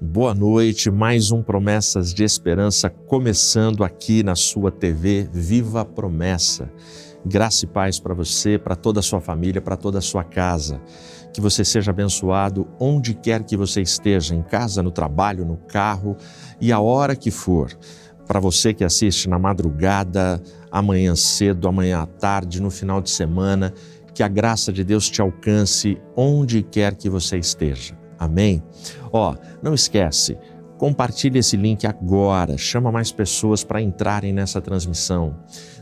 Boa noite, mais um Promessas de Esperança começando aqui na sua TV Viva a Promessa. Graça e paz para você, para toda a sua família, para toda a sua casa. Que você seja abençoado onde quer que você esteja, em casa, no trabalho, no carro e a hora que for. Para você que assiste na madrugada, amanhã cedo, amanhã à tarde, no final de semana, que a graça de Deus te alcance onde quer que você esteja. Amém? Não esquece, compartilhe esse link agora, chama mais pessoas para entrarem nessa transmissão.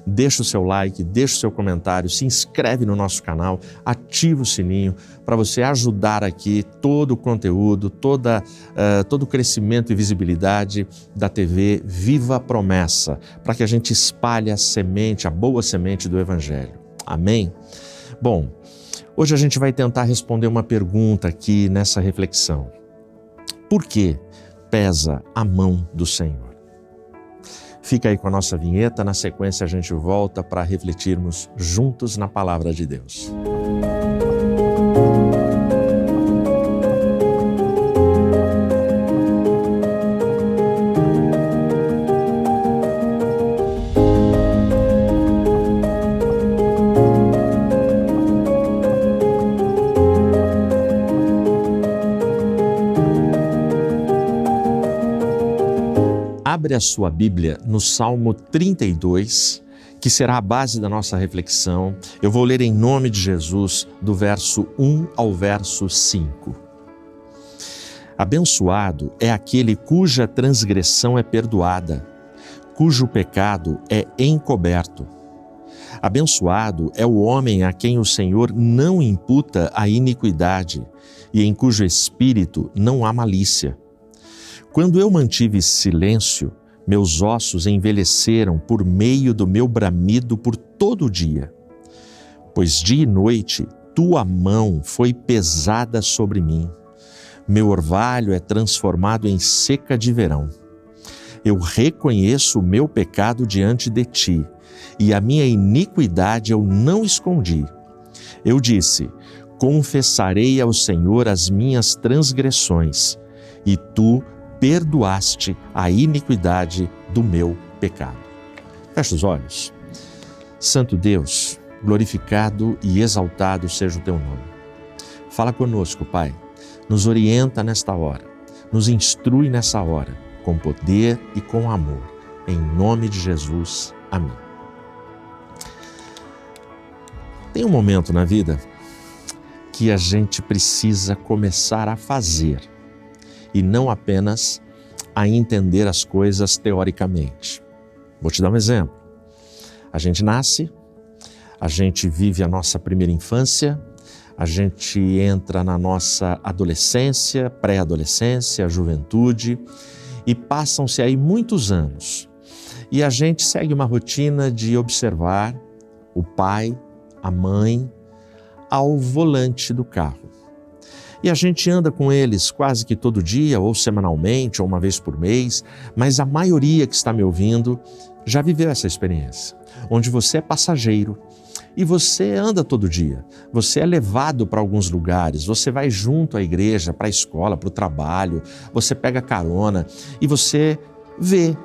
Deixa o seu like, deixa o seu comentário, se inscreve no nosso canal, ativa o sininho para você ajudar aqui todo o conteúdo, todo o crescimento e visibilidade da TV Viva a Promessa, para que a gente espalhe a semente, a boa semente do Evangelho. Amém? Bom, hoje a gente vai tentar responder uma pergunta aqui nessa reflexão. Por que pesa a mão do Senhor? Fica aí com a nossa vinheta, na sequência a gente volta para refletirmos juntos na Palavra de Deus. Abre a sua Bíblia no Salmo 32, que será a base da nossa reflexão. Eu vou ler em nome de Jesus, do verso 1 ao verso 5. Abençoado é aquele cuja transgressão é perdoada, cujo pecado é encoberto. Abençoado é o homem a quem o Senhor não imputa a iniquidade e em cujo espírito não há malícia. Quando eu mantive silêncio, meus ossos envelheceram por meio do meu bramido por todo o dia. Pois dia e noite tua mão foi pesada sobre mim. Meu orvalho é transformado em seca de verão. Eu reconheço o meu pecado diante de ti, e a minha iniquidade eu não escondi. Eu disse, confessarei ao Senhor as minhas transgressões, e tu perdoaste a iniquidade do meu pecado. Fecha os olhos. Santo Deus, glorificado e exaltado seja o teu nome. Fala conosco, Pai. Nos orienta nesta hora. Nos instrui nessa hora, com poder e com amor. Em nome de Jesus. Amém. Tem um momento na vida que a gente precisa começar a fazer e não apenas a entender as coisas teoricamente. Vou te dar um exemplo. A gente nasce, a gente vive a nossa primeira infância, a gente entra na nossa adolescência, pré-adolescência, juventude, e passam-se aí muitos anos. E a gente segue uma rotina de observar o pai, a mãe, ao volante do carro. E a gente anda com eles quase que todo dia, ou semanalmente, ou uma vez por mês, mas a maioria que está me ouvindo já viveu essa experiência, onde você é passageiro e você anda todo dia, você é levado para alguns lugares, você vai junto à igreja, para a escola, para o trabalho, você pega carona e você vê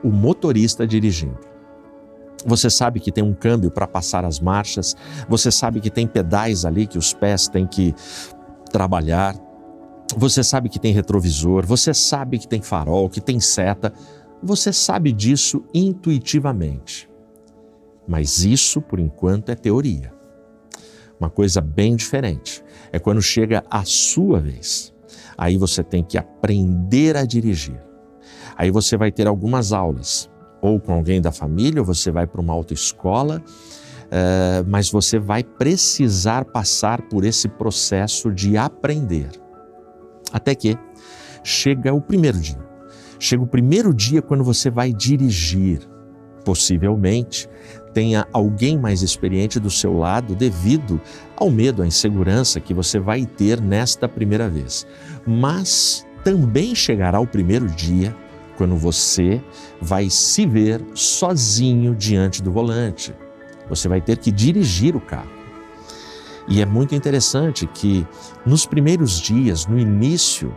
o motorista dirigindo. Você sabe que tem um câmbio para passar as marchas, você sabe que tem pedais ali que os pés têm que trabalhar, você sabe que tem retrovisor, você sabe que tem farol, que tem seta, você sabe disso intuitivamente. Mas isso, por enquanto, é teoria. Uma coisa bem diferente é quando chega a sua vez. Aí você tem que aprender a dirigir. Aí você vai ter algumas aulas, ou com alguém da família, ou você vai para uma autoescola, mas você vai precisar passar por esse processo de aprender. Até que chega o primeiro dia. Chega o primeiro dia quando você vai dirigir. Possivelmente tenha alguém mais experiente do seu lado devido ao medo, à insegurança que você vai ter nesta primeira vez. Mas também chegará o primeiro dia quando você vai se ver sozinho diante do volante. Você vai ter que dirigir o carro. E é muito interessante que nos primeiros dias, no início,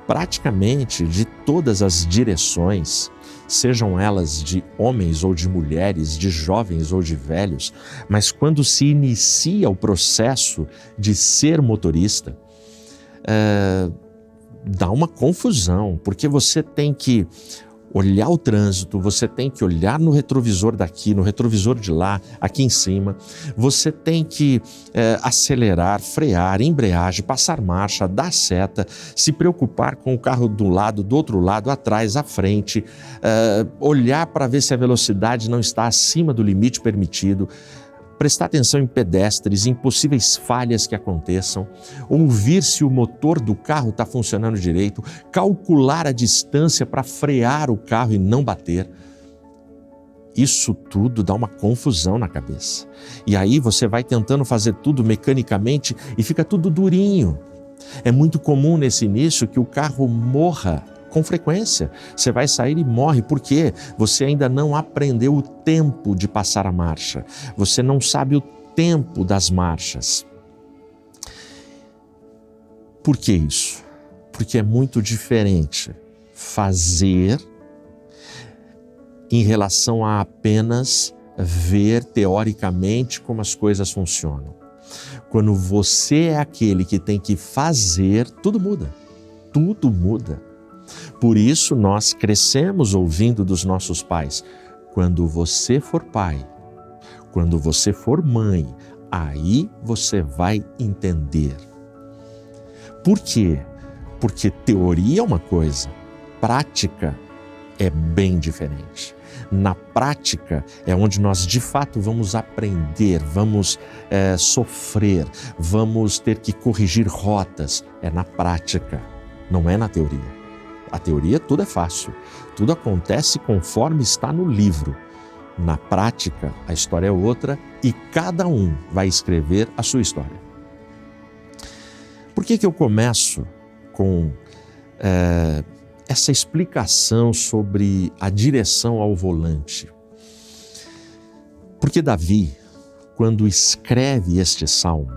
praticamente de todas as direções, sejam elas de homens ou de mulheres, de jovens ou de velhos, mas quando se inicia o processo de ser motorista, dá uma confusão, porque você tem que olhar o trânsito, você tem que olhar no retrovisor daqui, no retrovisor de lá, aqui em cima, você tem que acelerar, frear, embreagem, passar marcha, dar seta, se preocupar com o carro do lado, do outro lado, atrás, à frente, olhar para ver se a velocidade não está acima do limite permitido, prestar atenção em pedestres, em possíveis falhas que aconteçam, ouvir se o motor do carro está funcionando direito, calcular a distância para frear o carro e não bater. Isso tudo dá uma confusão na cabeça. E aí você vai tentando fazer tudo mecanicamente e fica tudo durinho. É muito comum nesse início que o carro morra com frequência. Você vai sair e morre porque você ainda não aprendeu o tempo de passar a marcha. Você não sabe o tempo das marchas. Por que isso? Porque é muito diferente fazer em relação a apenas ver teoricamente como as coisas funcionam. Quando você é aquele que tem que fazer, tudo muda. Tudo muda. Por isso nós crescemos ouvindo dos nossos pais: quando você for pai, quando você for mãe, aí você vai entender. Por quê? Porque teoria é uma coisa, prática é bem diferente. Na prática é onde nós de fato vamos aprender, vamos sofrer, vamos ter que corrigir rotas. É na prática, não é na teoria. A teoria tudo é fácil, tudo acontece conforme está no livro. Na prática, a história é outra e cada um vai escrever a sua história. Por que eu começo com essa explicação sobre a direção ao volante? Porque Davi, quando escreve este salmo,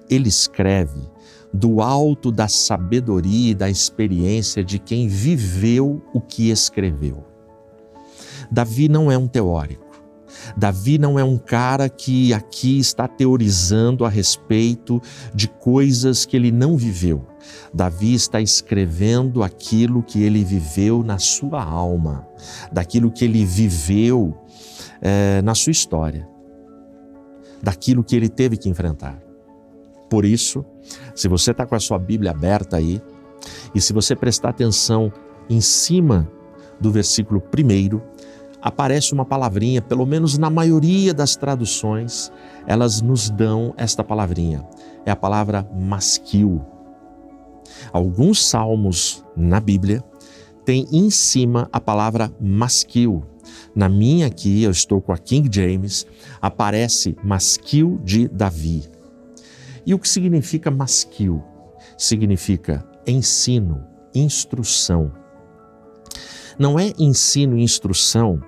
ele escreve do alto da sabedoria e da experiência de quem viveu o que escreveu. Davi não é um teórico. Davi não é um cara que aqui está teorizando a respeito de coisas que ele não viveu. Davi está escrevendo aquilo que ele viveu na sua alma, daquilo que ele viveu na sua história, daquilo que ele teve que enfrentar. Por isso, se você está com a sua Bíblia aberta aí, e se você prestar atenção em cima do versículo 1, aparece uma palavrinha, pelo menos na maioria das traduções, elas nos dão esta palavrinha. É a palavra masquil. Alguns salmos na Bíblia têm em cima a palavra masquil. Na minha aqui, eu estou com a King James, aparece masquil de Davi. E o que significa masquil? Significa ensino, instrução. Não é ensino e instrução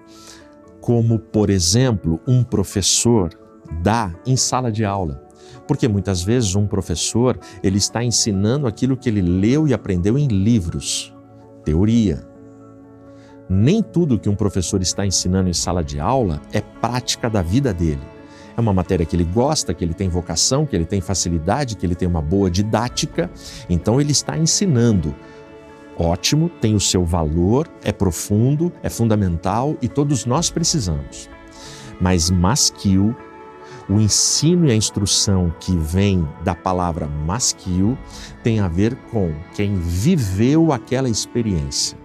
como, por exemplo, um professor dá em sala de aula. Porque muitas vezes um professor, ele está ensinando aquilo que ele leu e aprendeu em livros, teoria. Nem tudo que um professor está ensinando em sala de aula é prática da vida dele. É uma matéria que ele gosta, que ele tem vocação, que ele tem facilidade, que ele tem uma boa didática, então ele está ensinando. Ótimo, tem o seu valor, é profundo, é fundamental e todos nós precisamos. Mas masquil, o ensino e a instrução que vem da palavra masquil tem a ver com quem viveu aquela experiência.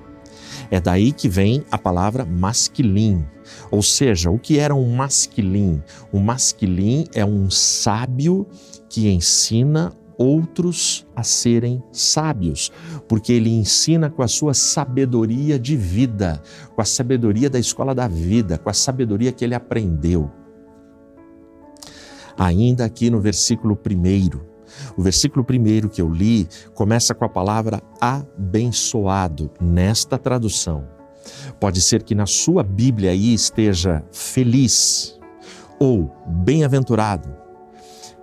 É daí que vem a palavra masquilim. Ou seja, o que era um masquilim? Um masquilim é um sábio que ensina outros a serem sábios, porque ele ensina com a sua sabedoria de vida, com a sabedoria da escola da vida, com a sabedoria que ele aprendeu. Ainda aqui no versículo 1, o versículo 1 que eu li começa com a palavra abençoado, nesta tradução. Pode ser que na sua Bíblia aí esteja feliz ou bem-aventurado,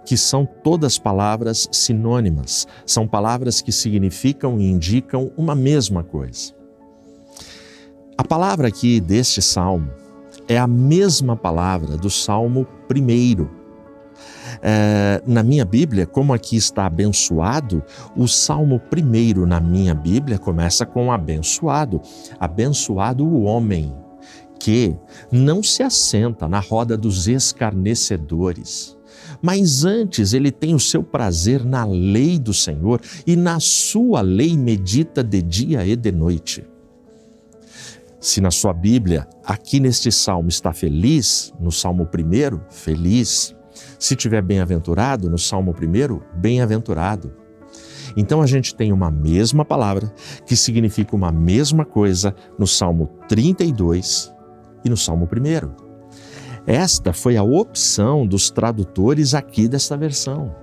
que são todas palavras sinônimas, são palavras que significam e indicam uma mesma coisa. A palavra aqui deste salmo é a mesma palavra do Salmo 1. Na minha Bíblia, como aqui está abençoado, o Salmo 1 na minha Bíblia começa com abençoado. Abençoado o homem que não se assenta na roda dos escarnecedores, mas antes ele tem o seu prazer na lei do Senhor e na sua lei medita de dia e de noite. Se na sua Bíblia, aqui neste salmo está feliz, no Salmo 1, feliz. Se tiver bem-aventurado, no Salmo 1, bem-aventurado. Então a gente tem uma mesma palavra que significa uma mesma coisa no Salmo 32 e no Salmo 1. Esta foi a opção dos tradutores aqui desta versão.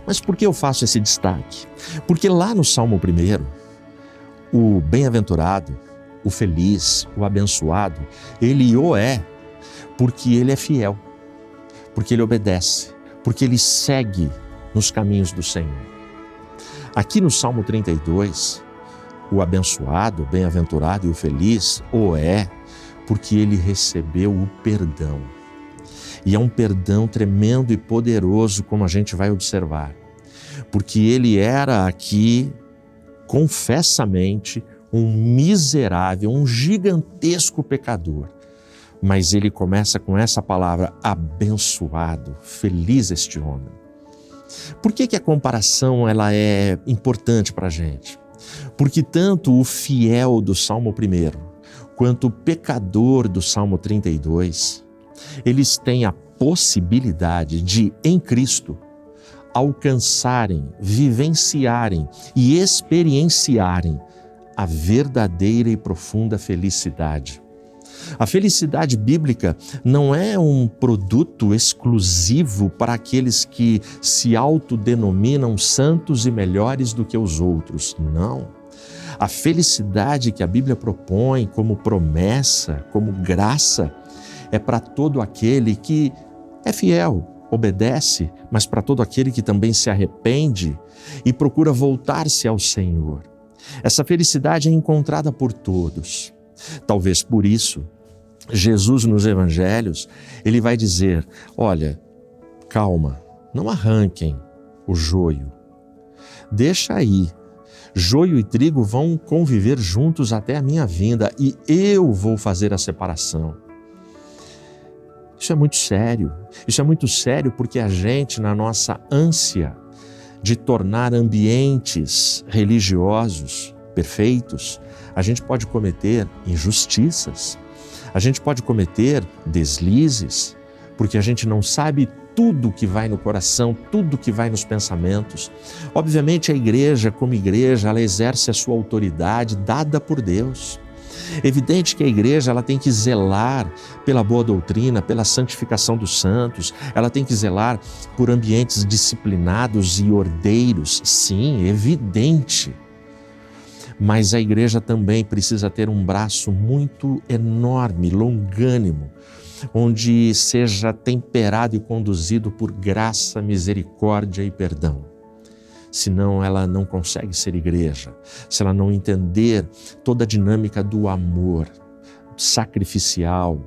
Mas por que eu faço esse destaque? Porque lá no Salmo 1, o bem-aventurado, o feliz, o abençoado, ele o é porque ele é fiel, porque ele obedece, porque ele segue nos caminhos do Senhor. Aqui no Salmo 32, o abençoado, o bem-aventurado e o feliz o é porque ele recebeu o perdão. E é um perdão tremendo e poderoso, como a gente vai observar, porque ele era aqui, confessamente, um miserável, um gigantesco pecador. Mas ele começa com essa palavra, abençoado, feliz este homem. Por que a comparação ela é importante para a gente? Porque tanto o fiel do Salmo 1 quanto o pecador do Salmo 32, eles têm a possibilidade de, em Cristo, alcançarem, vivenciarem e experienciarem a verdadeira e profunda felicidade. A felicidade bíblica não é um produto exclusivo para aqueles que se autodenominam santos e melhores do que os outros. Não. A felicidade que a Bíblia propõe como promessa, como graça, é para todo aquele que é fiel, obedece, mas para todo aquele que também se arrepende e procura voltar-se ao Senhor. Essa felicidade é encontrada por todos. Talvez por isso, Jesus nos evangelhos, ele vai dizer, olha, calma, não arranquem o joio, deixa aí, joio e trigo vão conviver juntos até a minha vinda e eu vou fazer a separação. Isso é muito sério porque a gente, na nossa ânsia de tornar ambientes religiosos perfeitos, a gente pode cometer injustiças, a gente pode cometer deslizes, porque a gente não sabe tudo que vai no coração, tudo que vai nos pensamentos. Obviamente a igreja, como igreja, ela exerce a sua autoridade dada por Deus. Evidente que a igreja ela tem que zelar pela boa doutrina, pela santificação dos santos, ela tem que zelar por ambientes disciplinados e ordeiros, sim, evidente. Mas a igreja também precisa ter um braço muito enorme, longânimo, onde seja temperado e conduzido por graça, misericórdia e perdão. Senão ela não consegue ser igreja, se ela não entender toda a dinâmica do amor sacrificial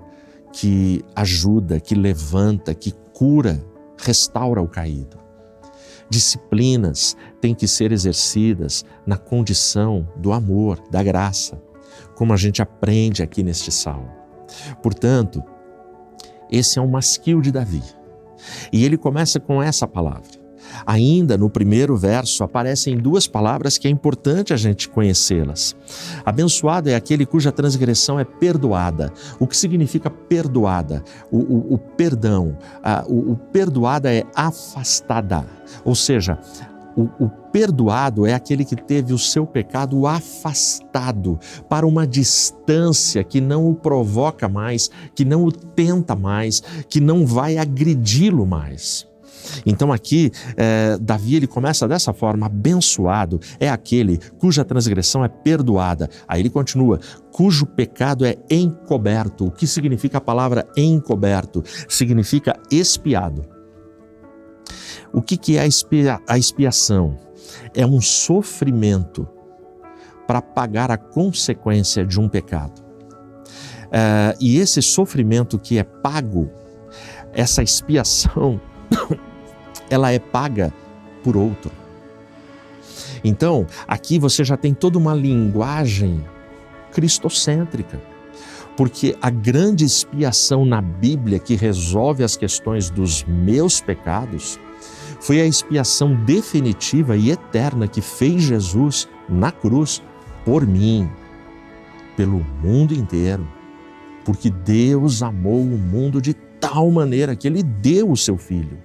que ajuda, que levanta, que cura, restaura o caído. Disciplinas têm que ser exercidas na condição do amor, da graça, como a gente aprende aqui neste salmo. Portanto, esse é um masquil de Davi. E ele começa com essa palavra. Ainda no primeiro verso aparecem duas palavras que é importante a gente conhecê-las. Abençoado é aquele cuja transgressão é perdoada. O que significa perdoada? O perdão. O perdoada é afastada. Ou seja, o perdoado é aquele que teve o seu pecado afastado para uma distância que não o provoca mais, que não o tenta mais, que não vai agredi-lo mais. Então aqui, Davi ele começa dessa forma, abençoado é aquele cuja transgressão é perdoada. Aí ele continua, cujo pecado é encoberto. O que significa a palavra encoberto? Significa expiado. O que é a expiação? É um sofrimento para pagar a consequência de um pecado. E esse sofrimento que é pago, essa expiação, ela é paga por outro. Então, aqui você já tem toda uma linguagem cristocêntrica, porque a grande expiação na Bíblia que resolve as questões dos meus pecados foi a expiação definitiva e eterna que fez Jesus na cruz por mim, pelo mundo inteiro, porque Deus amou o mundo de tal maneira que Ele deu o seu Filho.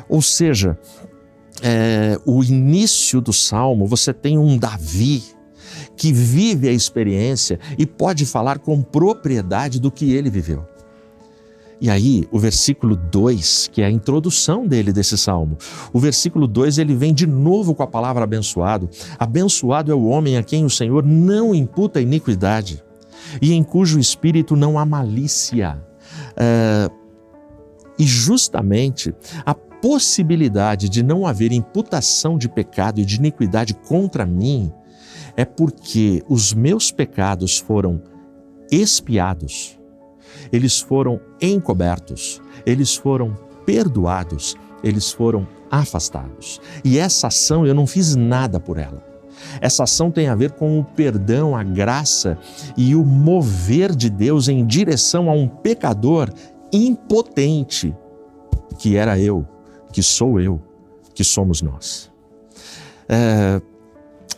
Ou seja, o início do Salmo, você tem um Davi que vive a experiência e pode falar com propriedade do que ele viveu. E aí, o versículo 2, que é a introdução desse Salmo, o versículo 2, ele vem de novo com a palavra abençoado. Abençoado é o homem a quem o Senhor não imputa iniquidade e em cujo espírito não há malícia. E justamente a possibilidade de não haver imputação de pecado e de iniquidade contra mim é porque os meus pecados foram expiados, eles foram encobertos, eles foram perdoados, eles foram afastados. E essa ação eu não fiz nada por ela. Essa ação tem a ver com o perdão, a graça e o mover de Deus em direção a um pecador impotente, que era eu, que sou eu, que somos nós.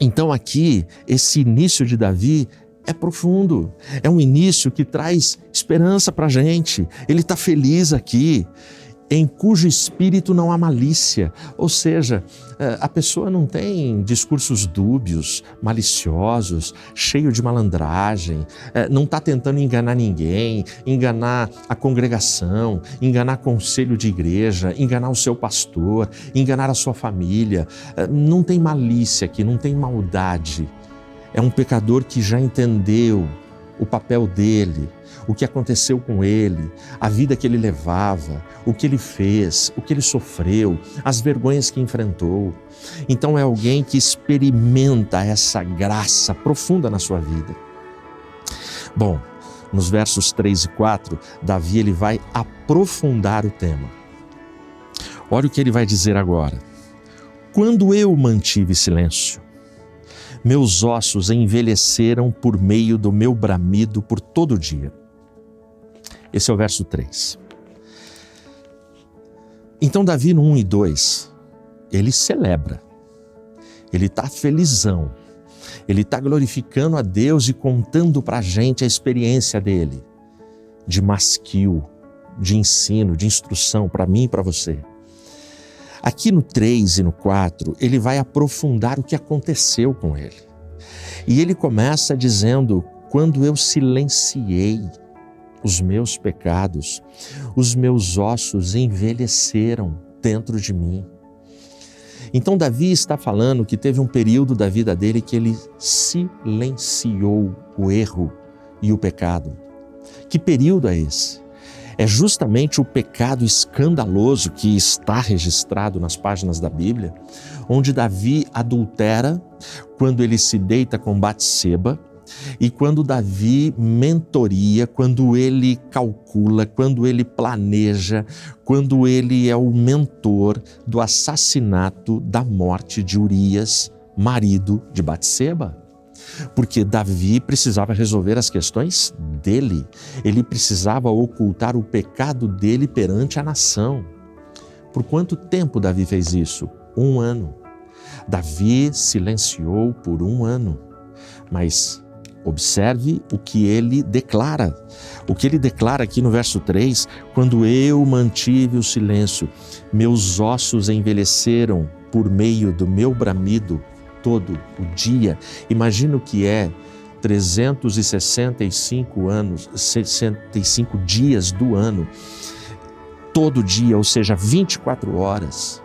Então aqui, esse início de Davi é profundo, é um início que traz esperança para a gente. Ele está feliz aqui, em cujo espírito não há malícia, ou seja, a pessoa não tem discursos dúbios, maliciosos, cheio de malandragem, não está tentando enganar ninguém, enganar a congregação, enganar conselho de igreja, enganar o seu pastor, enganar a sua família. Não tem malícia aqui, não tem maldade. É um pecador que já entendeu o papel dele, o que aconteceu com ele, a vida que ele levava, o que ele fez, o que ele sofreu, as vergonhas que enfrentou. Então é alguém que experimenta essa graça profunda na sua vida. Bom, nos versos 3 e 4, Davi ele vai aprofundar o tema. Olha o que ele vai dizer agora. Quando eu mantive silêncio, meus ossos envelheceram por meio do meu bramido por todo o dia. Esse é o verso 3. Então Davi no 1 e 2, ele celebra, ele está felizão, ele está glorificando a Deus e contando para a gente a experiência dele, de masquil, de ensino, de instrução para mim e para você. Aqui no 3 e no 4, ele vai aprofundar o que aconteceu com ele. E ele começa dizendo, quando eu silenciei os meus pecados, os meus ossos envelheceram dentro de mim. Então Davi está falando que teve um período da vida dele que ele silenciou o erro e o pecado. Que período é esse? É justamente o pecado escandaloso que está registrado nas páginas da Bíblia, onde Davi adultera quando ele se deita com Batseba e quando Davi mentoria, quando ele calcula, quando ele planeja, quando ele é o mentor do assassinato da morte de Urias, marido de Batseba. Porque Davi precisava resolver as questões dele, ele precisava ocultar o pecado dele perante a nação. Por quanto tempo Davi fez isso? 1 ano. Davi silenciou por 1 ano, mas observe o que ele declara. O que ele declara aqui no verso 3, quando eu mantive o silêncio, meus ossos envelheceram por meio do meu bramido todo o dia. Imagina o que é 365 dias do ano, todo dia, ou seja, 24 horas.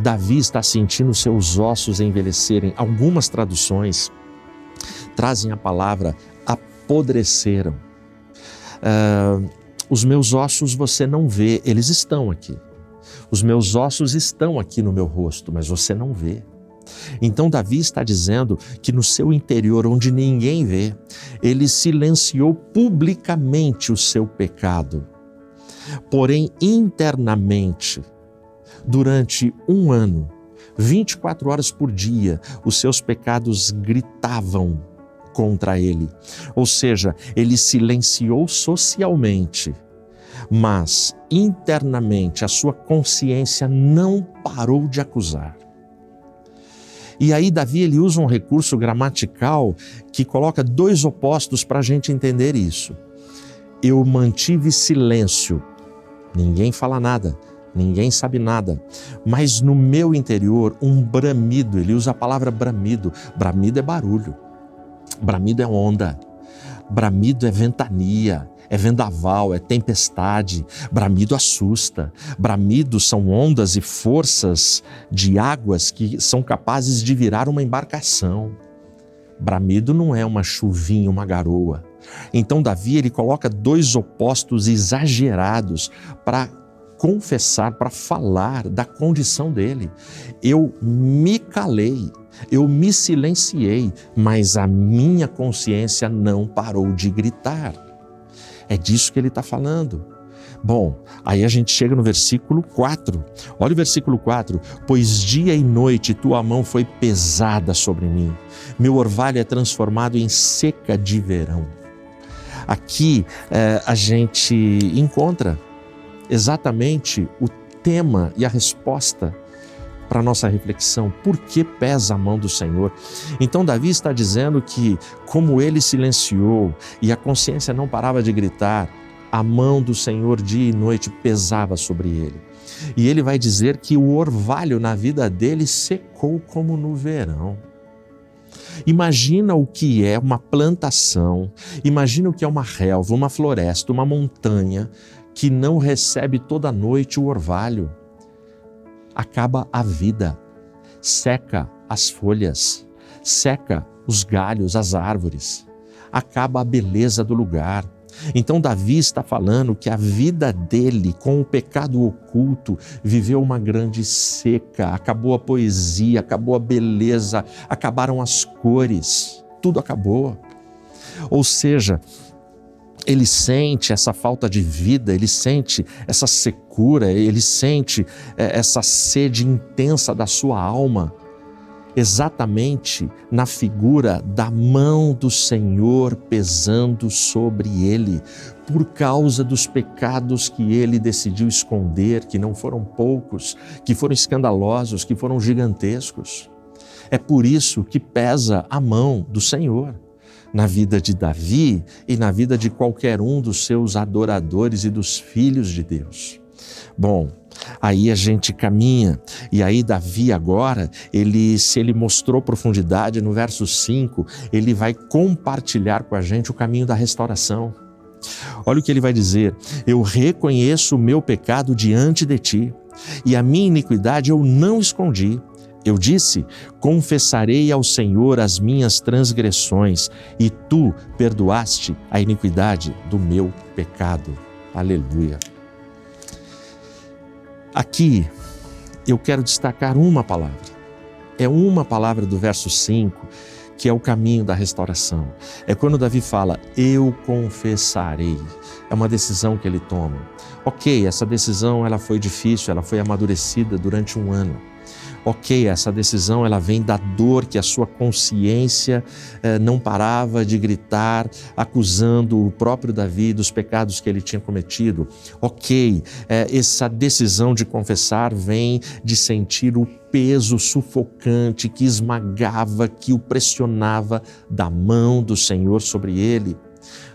Davi está sentindo seus ossos envelhecerem. Algumas traduções trazem a palavra apodreceram. Os meus ossos você não vê, eles estão aqui. Os meus ossos estão aqui no meu rosto, mas você não vê. Então Davi está dizendo que no seu interior, onde ninguém vê, ele silenciou publicamente o seu pecado. Porém, internamente, durante um ano, 24 horas por dia, os seus pecados gritavam contra ele. Ou seja, ele silenciou socialmente, mas internamente a sua consciência não parou de acusar. E aí Davi ele usa um recurso gramatical que coloca dois opostos para a gente entender isso. Eu mantive silêncio, ninguém fala nada, ninguém sabe nada, mas no meu interior um bramido, ele usa a palavra bramido. Bramido é barulho, bramido é onda, bramido é ventania, é vendaval, é tempestade. Bramido assusta. Bramido são ondas e forças de águas que são capazes de virar uma embarcação. Bramido não é uma chuvinha, uma garoa. Então Davi ele coloca dois opostos exagerados para confessar, para falar da condição dele. Eu me calei, eu me silenciei, mas a minha consciência não parou de gritar. É disso que ele está falando. Bom, aí a gente chega no versículo 4. Olha o versículo 4. Pois dia e noite tua mão foi pesada sobre mim. Meu orvalho é transformado em seca de verão. Aqui a gente encontra exatamente o tema e a resposta para a nossa reflexão. Por que pesa a mão do Senhor? Então Davi está dizendo que como ele silenciou e a consciência não parava de gritar, a mão do Senhor dia e noite pesava sobre ele. E ele vai dizer que o orvalho na vida dele secou como no verão. Imagina o que é uma plantação, imagina o que é uma relva, uma floresta, uma montanha que não recebe toda noite o orvalho. Acaba a vida, seca as folhas, seca os galhos, as árvores, acaba a beleza do lugar. Então Davi está falando que a vida dele, com o pecado oculto, viveu uma grande seca, acabou a poesia, acabou a beleza, acabaram as cores, tudo acabou. Ou seja, ele sente essa falta de vida, ele sente essa secura, ele sente essa sede intensa da sua alma, exatamente na figura da mão do Senhor pesando sobre ele, por causa dos pecados que ele decidiu esconder, que não foram poucos, que foram escandalosos, que foram gigantescos. É por isso que pesa a mão do Senhor na vida de Davi e na vida de qualquer um dos seus adoradores e dos filhos de Deus. Bom, aí a gente caminha, e aí Davi agora, se ele mostrou profundidade no verso 5, ele vai compartilhar com a gente o caminho da restauração. Olha o que ele vai dizer: eu reconheço o meu pecado diante de ti, e a minha iniquidade eu não escondi. Eu disse, confessarei ao Senhor as minhas transgressões, e tu perdoaste a iniquidade do meu pecado. Aleluia. Aqui eu quero destacar uma palavra. É uma palavra do verso 5, que é o caminho da restauração. É quando Davi fala, eu confessarei. É uma decisão que ele toma. Ok, essa decisão ela foi difícil, ela foi amadurecida durante um ano. Ok, essa decisão ela vem da dor que a sua consciência não parava de gritar, acusando o próprio Davi dos pecados que ele tinha cometido. Ok, essa decisão de confessar vem de sentir o peso sufocante que esmagava, que o pressionava da mão do Senhor sobre ele.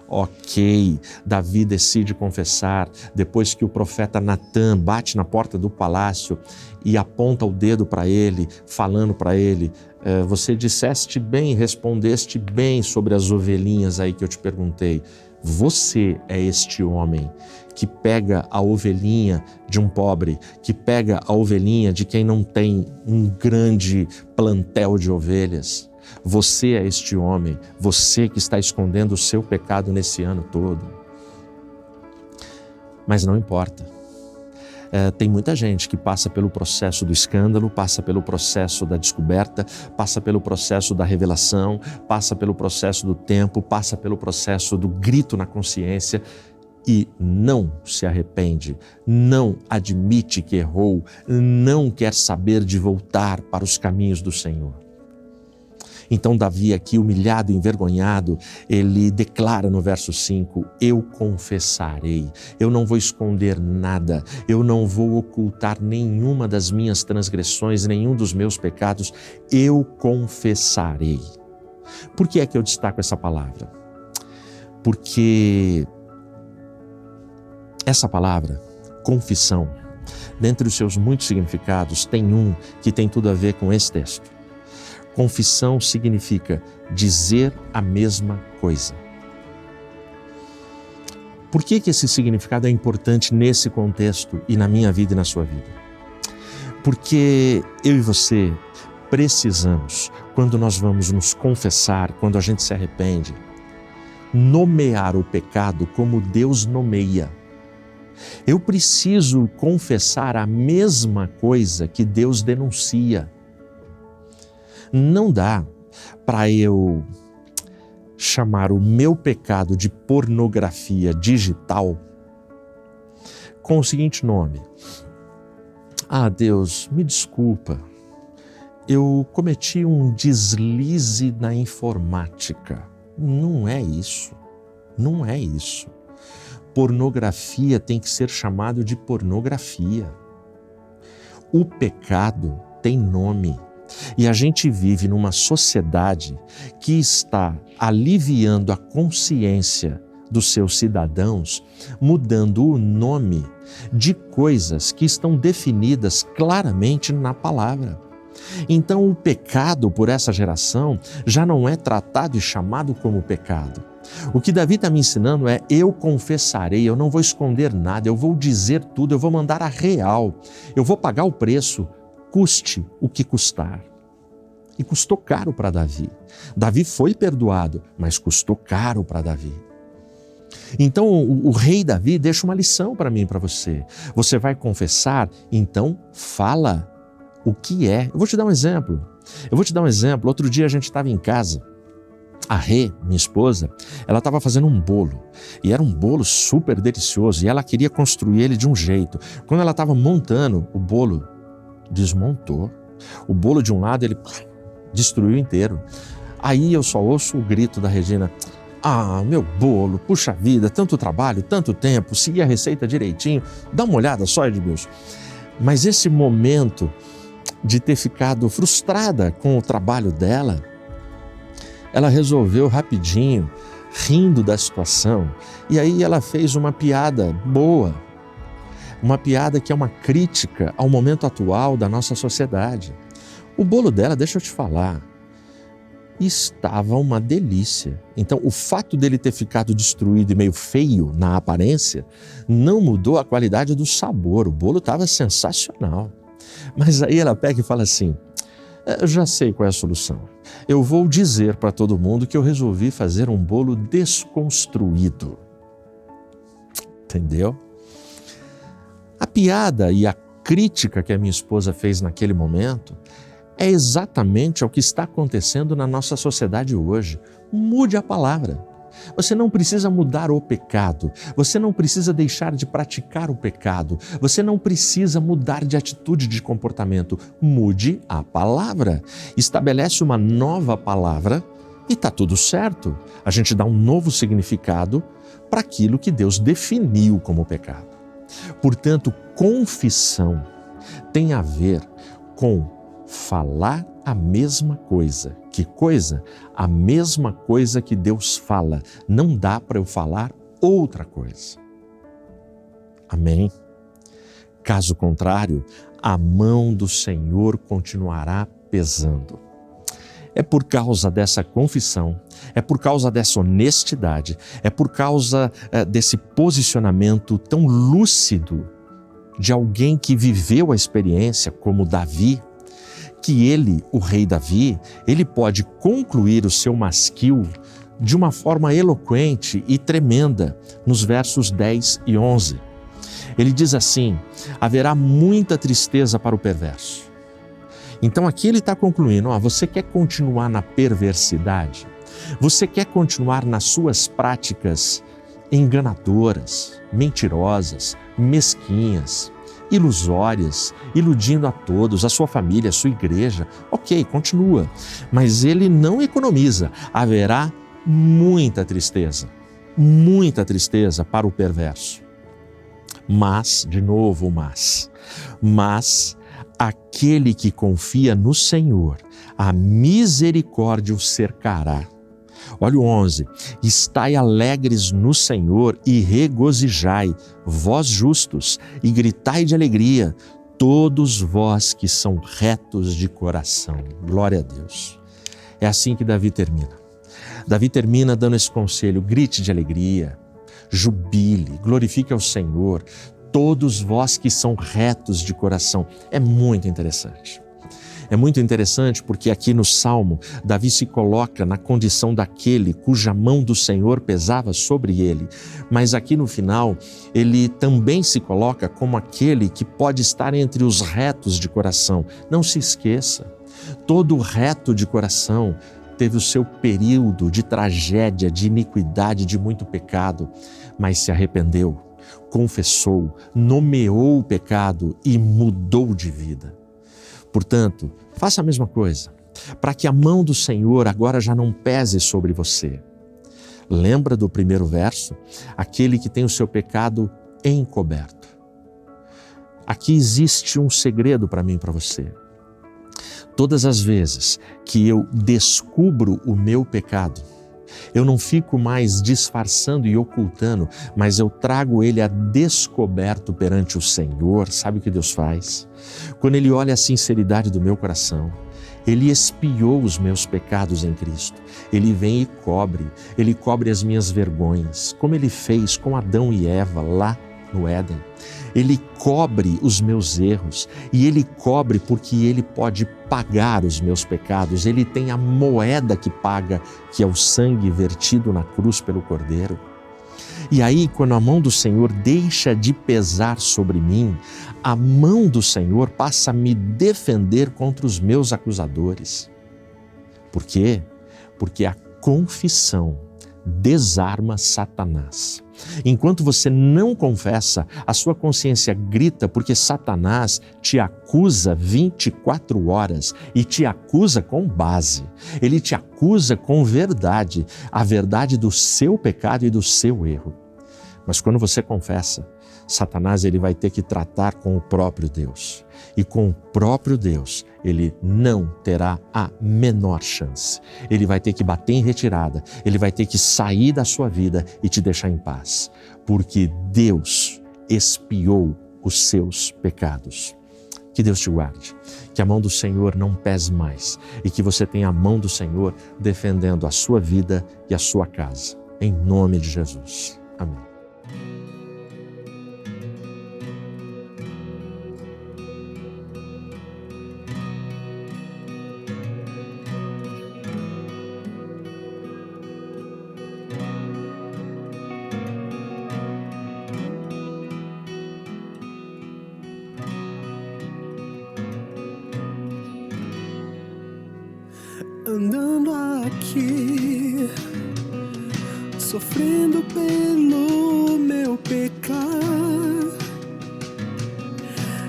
Ok, Davi decide confessar depois que o profeta Natã bate na porta do palácio e aponta o dedo para ele, falando para ele, você disseste bem, respondeste bem sobre as ovelhinhas aí que eu te perguntei. Você é este homem que pega a ovelhinha de um pobre, que pega a ovelhinha de quem não tem um grande plantel de ovelhas. Você é este homem, você que está escondendo o seu pecado nesse ano todo. Mas não importa. Tem muita gente que passa pelo processo do escândalo, passa pelo processo da descoberta, passa pelo processo da revelação, passa pelo processo do tempo, passa pelo processo do grito na consciência e não se arrepende, não admite que errou, não quer saber de voltar para os caminhos do Senhor. Então Davi aqui, humilhado e envergonhado, ele declara no verso 5, eu confessarei, eu não vou esconder nada, eu não vou ocultar nenhuma das minhas transgressões, nenhum dos meus pecados, eu confessarei. Por que é que eu destaco essa palavra? Porque essa palavra, confissão, dentre os seus muitos significados, tem um que tem tudo a ver com esse texto. Confissão significa dizer a mesma coisa. Por que esse significado é importante nesse contexto e na minha vida e na sua vida? Porque eu e você precisamos, quando nós vamos nos confessar, quando a gente se arrepende, nomear o pecado como Deus nomeia. Eu preciso confessar a mesma coisa que Deus denuncia. Não dá para eu chamar o meu pecado de pornografia digital com o seguinte nome. Ah, Deus, me desculpa, eu cometi um deslize na informática. Não é isso, não é isso. Pornografia tem que ser chamado de pornografia. O pecado tem nome. E a gente vive numa sociedade que está aliviando a consciência dos seus cidadãos, mudando o nome de coisas que estão definidas claramente na palavra. Então o pecado por essa geração já não é tratado e chamado como pecado. O que Davi está me ensinando é, eu confessarei, eu não vou esconder nada, eu vou dizer tudo, eu vou mandar a real, eu vou pagar o preço, custe o que custar. E custou caro para Davi. Davi foi perdoado, mas custou caro para Davi. Então o rei Davi deixa uma lição para mim e para você. Você vai confessar, então fala o que é. Eu vou te dar um exemplo. Outro dia a gente estava em casa. A Rê, minha esposa, ela estava fazendo um bolo. E era um bolo super delicioso. E ela queria construir ele de um jeito. Quando ela estava montando, o bolo desmontou. O bolo de um lado, ele destruiu inteiro. Aí eu só ouço o grito da Regina. Ah, meu bolo, puxa vida, tanto trabalho, tanto tempo, segui a receita direitinho. Dá uma olhada só, Edmilson. Mas esse momento de ter ficado frustrada com o trabalho dela, ela resolveu rapidinho, rindo da situação, e aí ela fez uma piada boa, uma piada que é uma crítica ao momento atual da nossa sociedade. O bolo dela, deixa eu te falar, estava uma delícia. Então, o fato dele ter ficado destruído e meio feio na aparência não mudou a qualidade do sabor. O bolo estava sensacional. Mas aí ela pega e fala assim, eu já sei qual é a solução. Eu vou dizer para todo mundo que eu resolvi fazer um bolo desconstruído. Entendeu? A piada e a crítica que a minha esposa fez naquele momento é exatamente o que está acontecendo na nossa sociedade hoje. Mude a palavra. Você não precisa mudar o pecado, você não precisa deixar de praticar o pecado, você não precisa mudar de atitude, de comportamento. Mude a palavra. Estabelece uma nova palavra e está tudo certo. A gente dá um novo significado para aquilo que Deus definiu como pecado. Portanto, confissão tem a ver com falar a mesma coisa. Que coisa? A mesma coisa que Deus fala. Não dá para eu falar outra coisa. Amém? Caso contrário, a mão do Senhor continuará pesando. É por causa dessa confissão, é por causa dessa honestidade, é por causa desse posicionamento tão lúcido de alguém que viveu a experiência, como Davi, que ele, o rei Davi, ele pode concluir o seu masquil de uma forma eloquente e tremenda nos versos 10 e 11. Ele diz assim: haverá muita tristeza para o perverso. Então aqui ele está concluindo, você quer continuar na perversidade? Você quer continuar nas suas práticas enganadoras, mentirosas, mesquinhas, ilusórias, iludindo a todos, a sua família, a sua igreja? Ok, continua. Mas ele não economiza. Haverá muita tristeza para o perverso. Mas, de novo, mas aquele que confia no Senhor, a misericórdia o cercará. Olha o 11, estai alegres no Senhor e regozijai, vós justos, e gritai de alegria, todos vós que são retos de coração. Glória a Deus. É assim que Davi termina. Davi termina dando esse conselho: grite de alegria, jubile, glorifique ao Senhor, todos vós que são retos de coração. É muito interessante. É muito interessante porque aqui no Salmo, Davi se coloca na condição daquele cuja mão do Senhor pesava sobre ele. Mas aqui no final, ele também se coloca como aquele que pode estar entre os retos de coração. Não se esqueça, todo reto de coração teve o seu período de tragédia, de iniquidade, de muito pecado, mas se arrependeu, confessou, nomeou o pecado e mudou de vida. Portanto, faça a mesma coisa, para que a mão do Senhor agora já não pese sobre você. Lembra do primeiro verso? Aquele que tem o seu pecado encoberto. Aqui existe um segredo para mim e para você. Todas as vezes que eu descubro o meu pecado, eu não fico mais disfarçando e ocultando, mas eu trago ele a descoberto perante o Senhor. Sabe o que Deus faz? Quando Ele olha a sinceridade do meu coração, Ele expiou os meus pecados em Cristo. Ele vem e Ele cobre as minhas vergonhas, como Ele fez com Adão e Eva lá no Éden. Ele cobre os meus erros e Ele cobre porque Ele pode pagar os meus pecados. Ele tem a moeda que paga, que é o sangue vertido na cruz pelo Cordeiro. E aí, quando a mão do Senhor deixa de pesar sobre mim, a mão do Senhor passa a me defender contra os meus acusadores. Por quê? Porque a confissão desarma Satanás. Enquanto você não confessa, a sua consciência grita porque Satanás te acusa 24 horas e te acusa com base. Ele te acusa com verdade, a verdade do seu pecado e do seu erro. Mas quando você confessa, Satanás ele vai ter que tratar com o próprio Deus. E com o próprio Deus, ele não terá a menor chance. Ele vai ter que bater em retirada, ele vai ter que sair da sua vida e te deixar em paz. Porque Deus expiou os seus pecados. Que Deus te guarde, que a mão do Senhor não pese mais e que você tenha a mão do Senhor defendendo a sua vida e a sua casa. Em nome de Jesus. Amém. Andando aqui, sofrendo pelo meu pecar,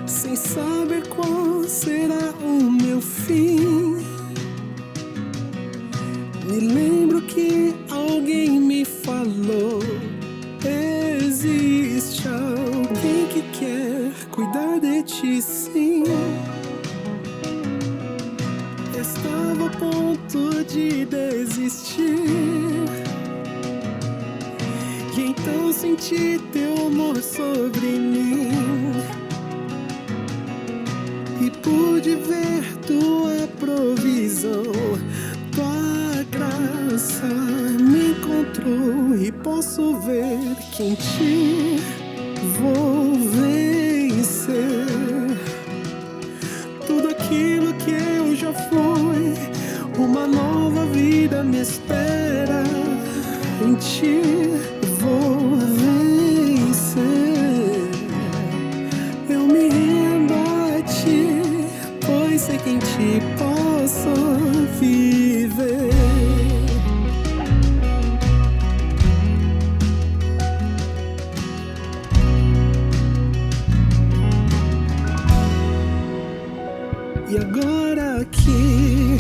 sem saber qual será o meu fim. Me lembro que alguém me falou: existe alguém que quer cuidar de ti, sim. Estava a ponto de desistir, e então senti teu amor sobre mim, e pude ver tua provisão. Tua graça me encontrou e posso ver que em ti vou vencer. Tudo aquilo que eu já fui, uma nova vida me espera. Em ti vou vencer. ti posso viver. E agora aqui,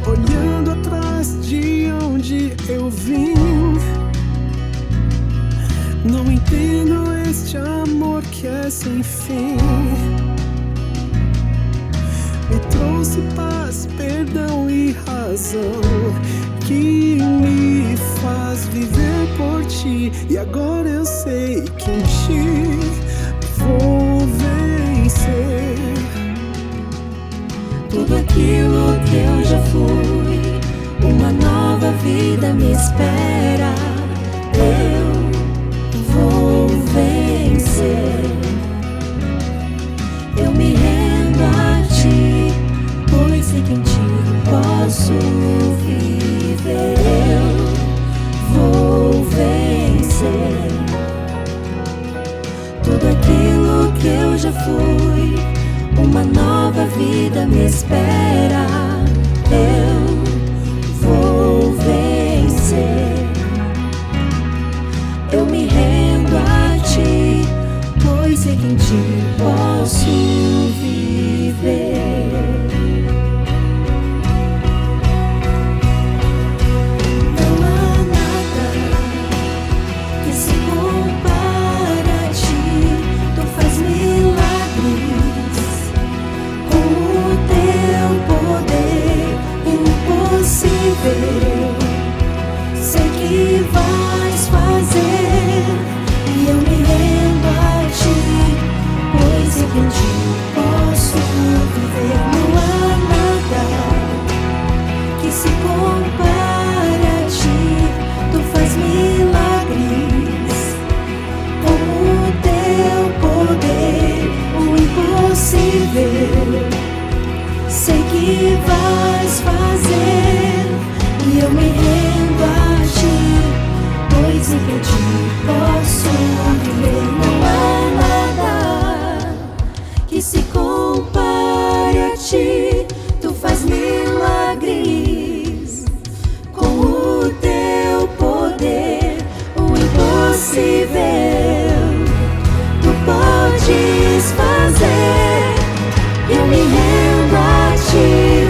olhando atrás de onde eu vim, não entendo este amor que é sem fim. Me trouxe paz, perdão e razão, que me faz viver por ti. E agora eu sei que em ti vou vencer. Tudo aquilo que eu já fui, uma nova vida me espera. Eu vou vencer. Eu me rendo a ti, pois sei que em ti posso viver. Eu vou vencer. Tudo aquilo que eu já fui, uma nova vida me espera. Eu vou vencer. Eu me rendo a ti, pois sei que em ti posso viver. Não há nada que se compare a ti. Tu faz milagres com o teu poder impossível. Sei que vais fazer, e eu me rendo a ti, pois eu em ti posso viver. Não há nada que se compare a ti. Tu faz milagres com o teu poder, o impossível. Sei que vais fazer, e eu me rendo a ti, pois em ti posso viver. Não há nada que se compare a ti. Tu faz milagres com o teu poder, o impossível tu podes fazer. Eu me rendo a ti,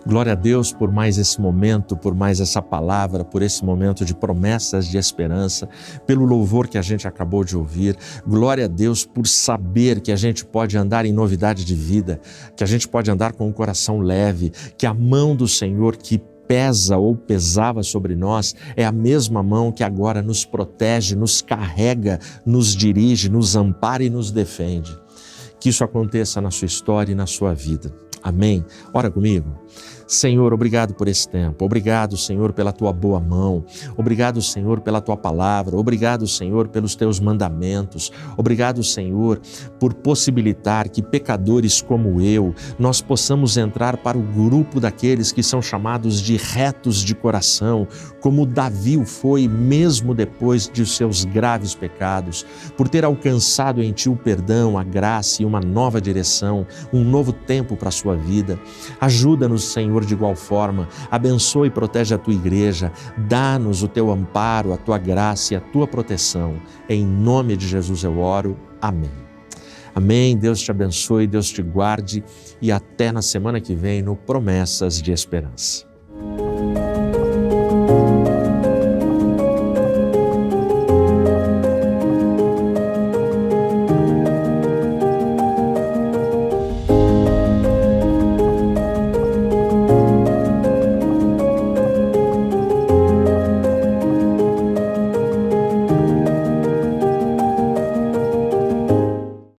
Glória a Deus por mais esse momento, por mais essa palavra, por esse momento de promessas de esperança, pelo louvor que a gente acabou de ouvir. Glória a Deus por saber que a gente pode andar em novidade de vida, que a gente pode andar com o coração leve, que a mão do Senhor que pesa ou pesava sobre nós é a mesma mão que agora nos protege, nos carrega, nos dirige, nos ampara e nos defende. Que isso aconteça na sua história e na sua vida. Amém? Ora comigo. Senhor, obrigado por esse tempo. Obrigado, Senhor, pela tua boa mão. Obrigado, Senhor, pela tua palavra. Obrigado, Senhor, pelos teus mandamentos. Obrigado, Senhor, por possibilitar que pecadores como eu, nós possamos entrar para o grupo daqueles que são chamados de retos de coração, como Davi o foi mesmo depois de seus graves pecados, por ter alcançado em ti o perdão, a graça e uma nova direção, um novo tempo para a sua vida. Ajuda-nos, Senhor, de igual forma, abençoa e protege a tua igreja, dá-nos o teu amparo, a tua graça e a tua proteção. Em nome de Jesus eu oro. Amém. Amém. Deus te abençoe, Deus te guarde e até na semana que vem no Promessas de Esperança.